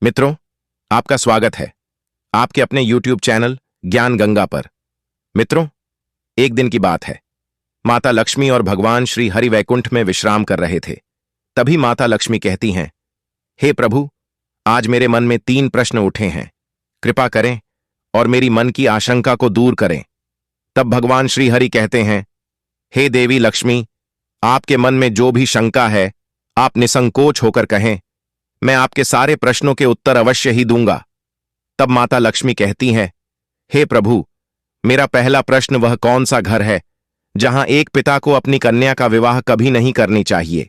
मित्रों, आपका स्वागत है आपके अपने YouTube चैनल ज्ञान गंगा पर। मित्रों, एक दिन की बात है। माता लक्ष्मी और भगवान श्री हरि वैकुंठ में विश्राम कर रहे थे। तभी माता लक्ष्मी कहती हैं, हे प्रभु, आज मेरे मन में 3 प्रश्न उठे हैं। कृपा करें और मेरी मन की आशंका को दूर करें। तब भगवान श्री हरि कहते हैं, हे देवी लक्ष्मी, आपके मन में जो भी शंका है, आप निसंकोच होकर कहें, मैं आपके सारे प्रश्नों के उत्तर अवश्य ही दूंगा। तब माता लक्ष्मी कहती हैं, हे प्रभु, मेरा पहला प्रश्न वह कौन सा घर है जहां एक पिता को अपनी कन्या का विवाह कभी नहीं करनी चाहिए।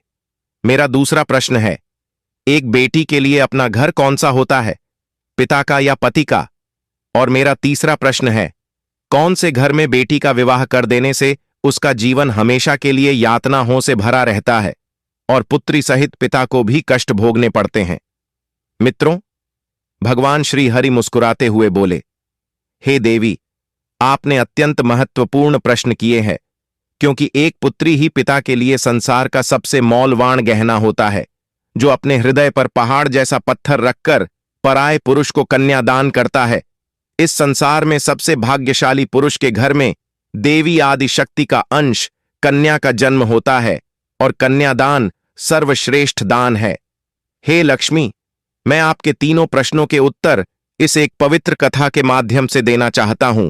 मेरा दूसरा प्रश्न है, एक बेटी के लिए अपना घर कौन सा होता है, पिता का या पति का। और मेरा तीसरा प्रश्न है, कौन से घर में बेटी का विवाह कर देने से उसका जीवन हमेशा के लिए यातनाओं से भरा रहता है और पुत्री सहित पिता को भी कष्ट भोगने पड़ते हैं। मित्रों, भगवान श्री हरि मुस्कुराते हुए बोले, हे देवी, आपने अत्यंत महत्वपूर्ण प्रश्न किए हैं, क्योंकि एक पुत्री ही पिता के लिए संसार का सबसे मौल्यवान गहना होता है, जो अपने हृदय पर पहाड़ जैसा पत्थर रखकर पराये पुरुष को कन्यादान करता है। इस संसार में सबसे भाग्यशाली पुरुष के घर में देवी आदि शक्ति का अंश कन्या का जन्म होता है और कन्यादान सर्वश्रेष्ठ दान है। हे लक्ष्मी, मैं आपके तीनों प्रश्नों के उत्तर इस एक पवित्र कथा के माध्यम से देना चाहता हूं।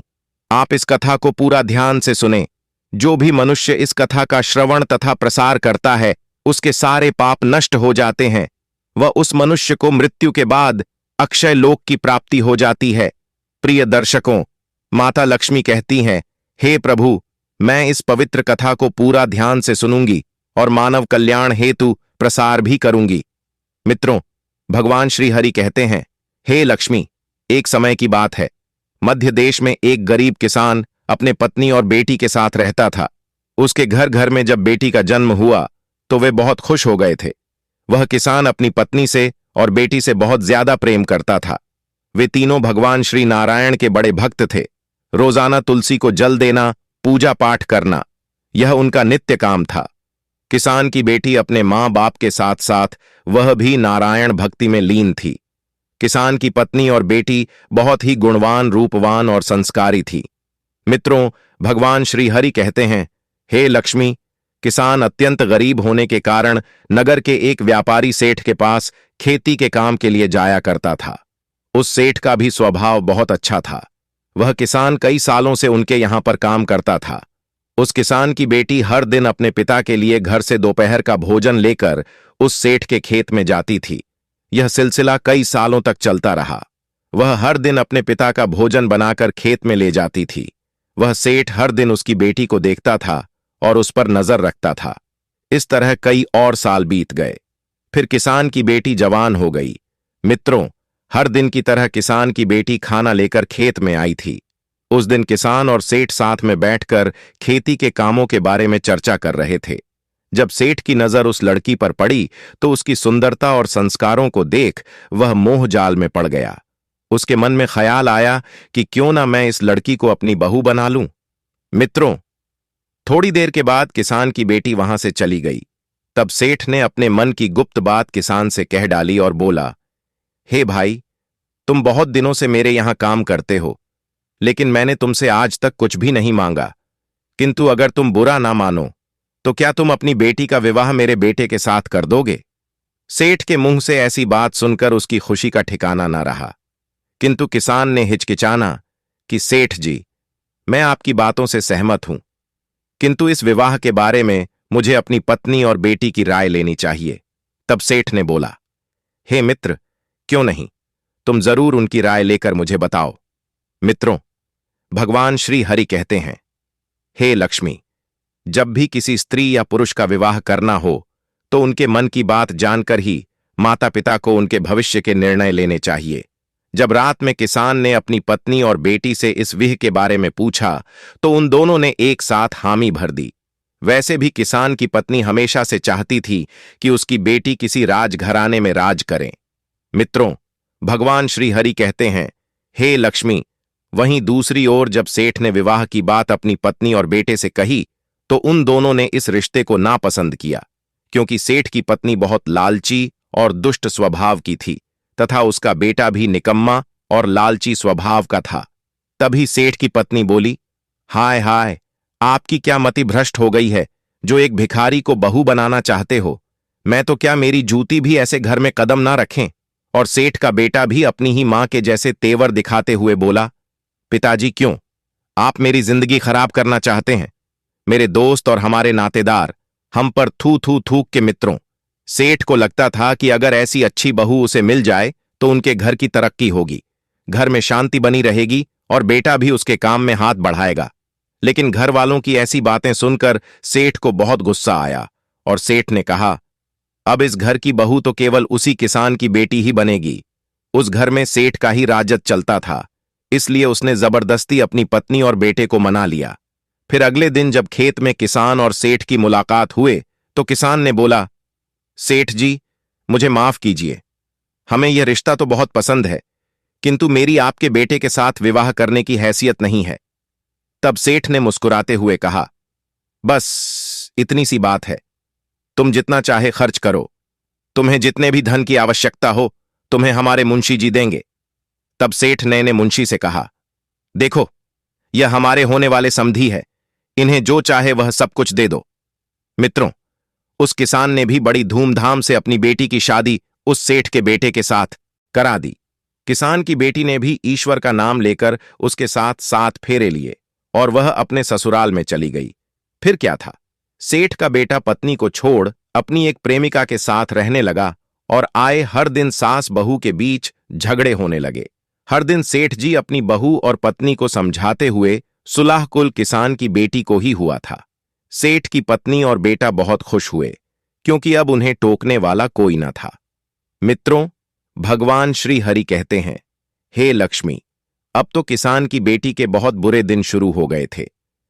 आप इस कथा को पूरा ध्यान से सुनें। जो भी मनुष्य इस कथा का श्रवण तथा प्रसार करता है, उसके सारे पाप नष्ट हो जाते हैं। वह उस मनुष्य को मृत्यु के बाद अक्षय लोक की प्राप्ति हो जाती है। प्रिय दर्शकों, माता लक्ष्मी कहती हैं, हे प्रभु, मैं इस पवित्र कथा को पूरा ध्यान से सुनूंगी और मानव कल्याण हेतु प्रसार भी करूंगी। मित्रों, भगवान श्री हरि कहते हैं, हे लक्ष्मी, एक समय की बात है। मध्य देश में एक गरीब किसान अपने पत्नी और बेटी के साथ रहता था। उसके घर घर में जब बेटी का जन्म हुआ तो वे बहुत खुश हो गए थे। वह किसान अपनी पत्नी से और बेटी से बहुत ज्यादा प्रेम करता था। वे तीनों भगवान श्री नारायण के बड़े भक्त थे। रोजाना तुलसी को जल देना, पूजा पाठ करना, यह उनका नित्य काम था। किसान की बेटी अपने मां बाप के साथ साथ वह भी नारायण भक्ति में लीन थी। किसान की पत्नी और बेटी बहुत ही गुणवान, रूपवान और संस्कारी थी। मित्रों, भगवान श्री हरि कहते हैं, हे लक्ष्मी, किसान अत्यंत गरीब होने के कारण नगर के एक व्यापारी सेठ के पास खेती के काम के लिए जाया करता था। उस सेठ का भी स्वभाव बहुत अच्छा था। वह किसान कई सालों से उनके यहां पर काम करता था। उस किसान की बेटी हर दिन अपने पिता के लिए घर से दोपहर का भोजन लेकर उस सेठ के खेत में जाती थी। यह सिलसिला कई सालों तक चलता रहा। वह हर दिन अपने पिता का भोजन बनाकर खेत में ले जाती थी। वह सेठ हर दिन उसकी बेटी को देखता था और उस पर नजर रखता था। इस तरह कई और साल बीत गए। फिर किसान की बेटी जवान हो गई। मित्रों, हर दिन की तरह किसान की बेटी खाना लेकर खेत में आई थी। उस दिन किसान और सेठ साथ में बैठकर खेती के कामों के बारे में चर्चा कर रहे थे। जब सेठ की नजर उस लड़की पर पड़ी तो उसकी सुंदरता और संस्कारों को देख वह मोह जाल में पड़ गया। उसके मन में ख्याल आया कि क्यों ना मैं इस लड़की को अपनी बहू बना लूं। मित्रों, थोड़ी देर के बाद किसान की बेटी वहां से चली गई। तब सेठ ने अपने मन की गुप्त बात किसान से कह डाली और बोला, हे भाई, तुम बहुत दिनों से मेरे यहां काम करते हो, लेकिन मैंने तुमसे आज तक कुछ भी नहीं मांगा। किंतु अगर तुम बुरा ना मानो तो क्या तुम अपनी बेटी का विवाह मेरे बेटे के साथ कर दोगे? सेठ के मुंह से ऐसी बात सुनकर उसकी खुशी का ठिकाना ना रहा। किंतु किसान ने हिचकिचाना कि सेठ जी, मैं आपकी बातों से सहमत हूं, किंतु इस विवाह के बारे में मुझे अपनी पत्नी और बेटी की राय लेनी चाहिए। तब सेठ ने बोला, हे मित्र, क्यों नहीं, तुम जरूर उनकी राय लेकर मुझे बताओ। मित्रों, भगवान श्री हरि कहते हैं, हे लक्ष्मी, जब भी किसी स्त्री या पुरुष का विवाह करना हो तो उनके मन की बात जानकर ही माता पिता को उनके भविष्य के निर्णय लेने चाहिए। जब रात में किसान ने अपनी पत्नी और बेटी से इस विह के बारे में पूछा तो उन दोनों ने एक साथ हामी भर दी। वैसे भी किसान की पत्नी हमेशा से चाहती थी कि उसकी बेटी किसी राजघराने में राज करे। मित्रों, भगवान श्री हरि कहते हैं, हे लक्ष्मी, वहीं दूसरी ओर जब सेठ ने विवाह की बात अपनी पत्नी और बेटे से कही तो उन दोनों ने इस रिश्ते को नापसंद किया, क्योंकि सेठ की पत्नी बहुत लालची और दुष्ट स्वभाव की थी तथा उसका बेटा भी निकम्मा और लालची स्वभाव का था। तभी सेठ की पत्नी बोली, हाय हाय, आपकी क्या मति भ्रष्ट हो गई है जो एक भिखारी को बहू बनाना चाहते हो। मैं तो क्या मेरी जूती भी ऐसे घर में कदम ना रखें। और सेठ का बेटा भी अपनी ही मां के जैसे तेवर दिखाते हुए बोला, पिताजी क्यों, आप मेरी जिंदगी खराब करना चाहते हैं। मेरे दोस्त और हमारे नातेदार हम पर थू थू थूक के मित्रों। सेठ को लगता था कि अगर ऐसी अच्छी बहू उसे मिल जाए तो उनके घर की तरक्की होगी, घर में शांति बनी रहेगी और बेटा भी उसके काम में हाथ बढ़ाएगा। लेकिन घर वालों की ऐसी बातें सुनकर सेठ को बहुत गुस्सा आया और सेठ ने कहा, अब इस घर की बहू तो केवल उसी किसान की बेटी ही बनेगी। उस घर में सेठ का ही राजत चलता था, इसलिए उसने जबरदस्ती अपनी पत्नी और बेटे को मना लिया। फिर अगले दिन जब खेत में किसान और सेठ की मुलाकात हुए तो किसान ने बोला, सेठ जी, मुझे माफ कीजिए, हमें यह रिश्ता तो बहुत पसंद है, किंतु मेरी आपके बेटे के साथ विवाह करने की हैसियत नहीं है। तब सेठ ने मुस्कुराते हुए कहा, बस इतनी सी बात है, तुम जितना चाहे खर्च करो, तुम्हें जितने भी धन की आवश्यकता हो तुम्हें हमारे मुंशी जी देंगे। तब सेठ ने मुंशी से कहा, देखो, यह हमारे होने वाले समधी है, इन्हें जो चाहे वह सब कुछ दे दो। मित्रों, उस किसान ने भी बड़ी धूमधाम से अपनी बेटी की शादी उस सेठ के बेटे के साथ करा दी। किसान की बेटी ने भी ईश्वर का नाम लेकर उसके साथ 7 फेरे लिए और वह अपने ससुराल में चली गई। फिर क्या था, सेठ का बेटा पत्नी को छोड़ अपनी एक प्रेमिका के साथ रहने लगा और आए हर दिन सास बहू के बीच झगड़े होने लगे। हर दिन सेठ जी अपनी बहू और पत्नी को समझाते हुए सुलह कुल किसान की बेटी को ही हुआ था। सेठ की पत्नी और बेटा बहुत खुश हुए क्योंकि अब उन्हें टोकने वाला कोई न था। मित्रों, भगवान श्री हरि कहते हैं, हे लक्ष्मी, अब तो किसान की बेटी के बहुत बुरे दिन शुरू हो गए थे।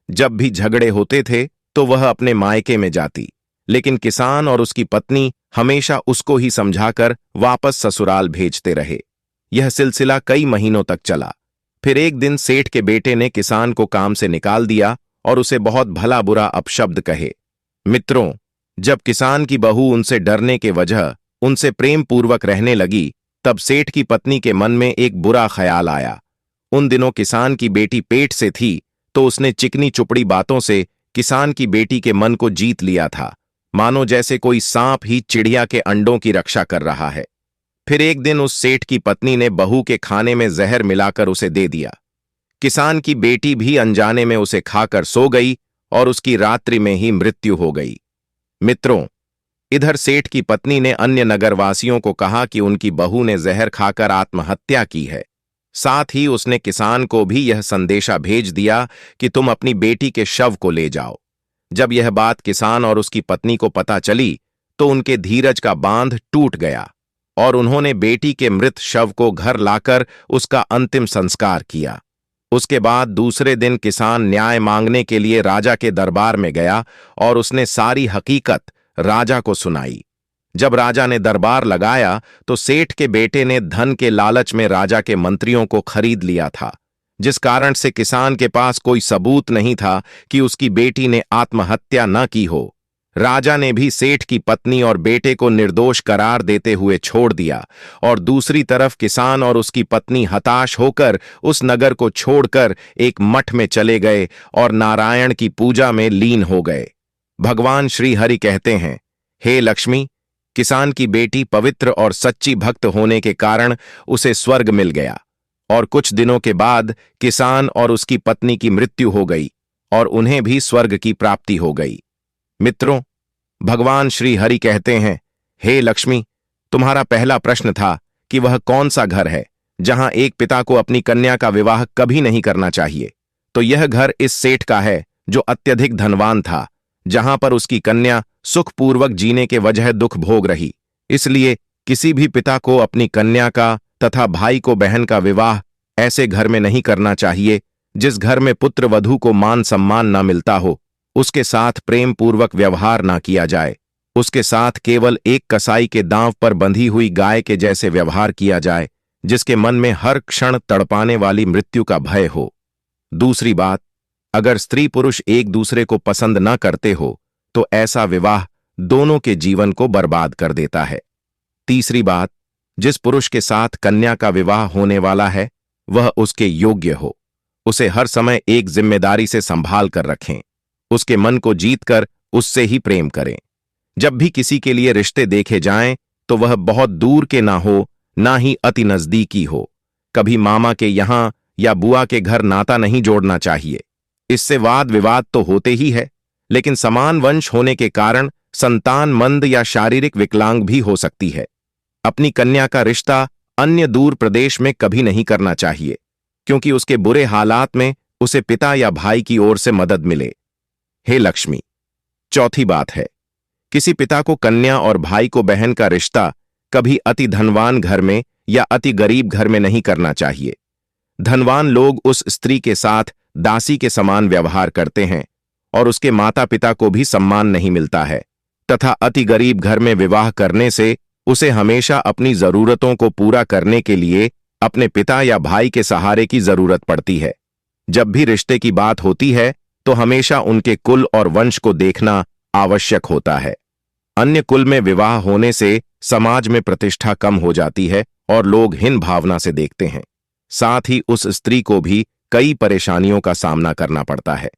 जब भी झगड़े होते थे तो वह अपने मायके में जाती, लेकिन किसान और उसकी पत्नी हमेशा उसको ही समझाकर वापस ससुराल भेजते रहे। यह सिलसिला कई महीनों तक चला। फिर एक दिन सेठ के बेटे ने किसान को काम से निकाल दिया और उसे बहुत भला बुरा अपशब्द कहे। मित्रों, जब किसान की बहू उनसे डरने के वजह उनसे प्रेम पूर्वक रहने लगी, तब सेठ की पत्नी के मन में एक बुरा ख्याल आया। उन दिनों किसान की बेटी पेट से थी तो उसने चिकनी चुपड़ी बातों से किसान की बेटी के मन को जीत लिया था, मानो जैसे कोई सांप ही चिड़िया के अंडों की रक्षा कर रहा है। फिर एक दिन उस सेठ की पत्नी ने बहू के खाने में जहर मिलाकर उसे दे दिया। किसान की बेटी भी अनजाने में उसे खाकर सो गई और उसकी रात्रि में ही मृत्यु हो गई। मित्रों, इधर सेठ की पत्नी ने अन्य नगरवासियों को कहा कि उनकी बहू ने जहर खाकर आत्महत्या की है। साथ ही उसने किसान को भी यह संदेशा भेज दिया कि तुम अपनी बेटी के शव को ले जाओ। जब यह बात किसान और उसकी पत्नी को पता चली तो उनके धीरज का बांध टूट गया और उन्होंने बेटी के मृत शव को घर लाकर उसका अंतिम संस्कार किया। उसके बाद दूसरे दिन किसान न्याय मांगने के लिए राजा के दरबार में गया और उसने सारी हकीकत राजा को सुनाई। जब राजा ने दरबार लगाया तो सेठ के बेटे ने धन के लालच में राजा के मंत्रियों को खरीद लिया था, जिस कारण से किसान के पास कोई सबूत नहीं था कि उसकी बेटी ने आत्महत्या न की हो। राजा ने भी सेठ की पत्नी और बेटे को निर्दोष करार देते हुए छोड़ दिया और दूसरी तरफ किसान और उसकी पत्नी हताश होकर उस नगर को छोड़कर एक मठ में चले गए और नारायण की पूजा में लीन हो गए। भगवान श्री हरि कहते हैं, हे लक्ष्मी, किसान की बेटी पवित्र और सच्ची भक्त होने के कारण उसे स्वर्ग मिल गया और कुछ दिनों के बाद किसान और उसकी पत्नी की मृत्यु हो गई और उन्हें भी स्वर्ग की प्राप्ति हो गई। मित्रों, भगवान श्री हरि कहते हैं, हे लक्ष्मी, तुम्हारा पहला प्रश्न था कि वह कौन सा घर है जहां एक पिता को अपनी कन्या का विवाह कभी नहीं करना चाहिए। तो यह घर इस सेठ का है जो अत्यधिक धनवान था, जहां पर उसकी कन्या सुखपूर्वक जीने के वजह दुख भोग रही। इसलिए किसी भी पिता को अपनी कन्या का तथा भाई को बहन का विवाह ऐसे घर में नहीं करना चाहिए जिस घर में पुत्र वधू को मान सम्मान न मिलता हो, उसके साथ प्रेम पूर्वक व्यवहार ना किया जाए, उसके साथ केवल एक कसाई के दांव पर बंधी हुई गाय के जैसे व्यवहार किया जाए, जिसके मन में हर क्षण तड़पाने वाली मृत्यु का भय हो। दूसरी बात, अगर स्त्री पुरुष एक दूसरे को पसंद न करते हो तो ऐसा विवाह दोनों के जीवन को बर्बाद कर देता है। तीसरी बात, जिस पुरुष के साथ कन्या का विवाह होने वाला है वह उसके योग्य हो, उसे हर समय एक जिम्मेदारी से संभाल कर रखें, उसके मन को जीतकर उससे ही प्रेम करें। जब भी किसी के लिए रिश्ते देखे जाएं तो वह बहुत दूर के ना हो, ना ही अति नजदीकी हो। कभी मामा के यहां या बुआ के घर नाता नहीं जोड़ना चाहिए। इससे वाद विवाद तो होते ही है, लेकिन समान वंश होने के कारण संतान मंद या शारीरिक विकलांग भी हो सकती है। अपनी कन्या का रिश्ता अन्य दूर प्रदेश में कभी नहीं करना चाहिए, क्योंकि उसके बुरे हालात में उसे पिता या भाई की ओर से मदद मिले। हे लक्ष्मी, चौथी बात है, किसी पिता को कन्या और भाई को बहन का रिश्ता कभी अति धनवान घर में या अति गरीब घर में नहीं करना चाहिए। धनवान लोग उस स्त्री के साथ दासी के समान व्यवहार करते हैं और उसके माता पिता को भी सम्मान नहीं मिलता है, तथा अति गरीब घर में विवाह करने से उसे हमेशा अपनी जरूरतों को पूरा करने के लिए अपने पिता या भाई के सहारे की जरूरत पड़ती है। जब भी रिश्ते की बात होती है तो हमेशा उनके कुल और वंश को देखना आवश्यक होता है। अन्य कुल में विवाह होने से समाज में प्रतिष्ठा कम हो जाती है और लोग हीन भावना से देखते हैं। साथ ही उस स्त्री को भी कई परेशानियों का सामना करना पड़ता है।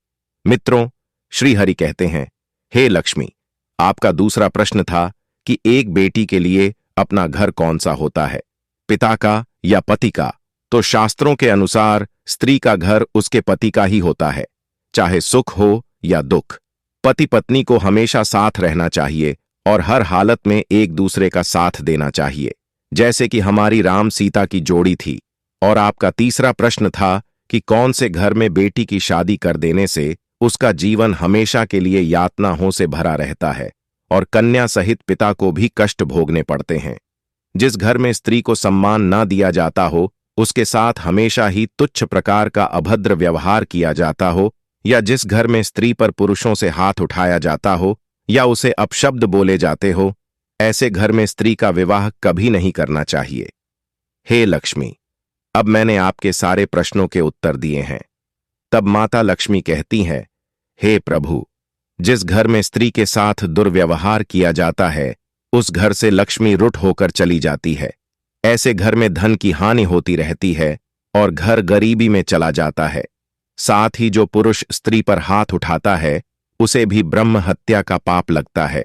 मित्रों, श्री हरि कहते हैं, हे लक्ष्मी, आपका दूसरा प्रश्न था कि एक बेटी के लिए अपना घर कौन सा होता है, पिता का या पति का? तो शास्त्रों के अनुसार स्त्री का घर उसके पति का ही होता है, चाहे सुख हो या दुख। पति पत्नी को हमेशा साथ रहना चाहिए और हर हालत में एक दूसरे का साथ देना चाहिए, जैसे कि हमारी राम सीता की जोड़ी थी। और आपका तीसरा प्रश्न था कि कौन से घर में बेटी की शादी कर देने से उसका जीवन हमेशा के लिए यातनाओं से भरा रहता है और कन्या सहित पिता को भी कष्ट भोगने पड़ते हैं। जिस घर में स्त्री को सम्मान ना दिया जाता हो, उसके साथ हमेशा ही तुच्छ प्रकार का अभद्र व्यवहार किया जाता हो, या जिस घर में स्त्री पर पुरुषों से हाथ उठाया जाता हो या उसे अपशब्द बोले जाते हो, ऐसे घर में स्त्री का विवाह कभी नहीं करना चाहिए। हे लक्ष्मी, अब मैंने आपके सारे प्रश्नों के उत्तर दिए हैं। तब माता लक्ष्मी कहती हैं, हे प्रभु, जिस घर में स्त्री के साथ दुर्व्यवहार किया जाता है उस घर से लक्ष्मी रुठ होकर चली जाती है। ऐसे घर में धन की हानि होती रहती है और घर गरीबी में चला जाता है। साथ ही जो पुरुष स्त्री पर हाथ उठाता है उसे भी ब्रह्म हत्या का पाप लगता है।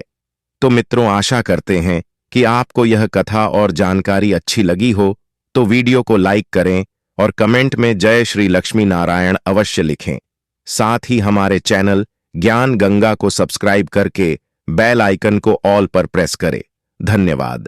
तो मित्रों, आशा करते हैं कि आपको यह कथा और जानकारी अच्छी लगी हो, तो वीडियो को लाइक करें और कमेंट में जय श्री लक्ष्मी नारायण अवश्य लिखें। साथ ही हमारे चैनल ज्ञान गंगा को सब्सक्राइब करके बेल आइकन को ऑल पर प्रेस करें। धन्यवाद।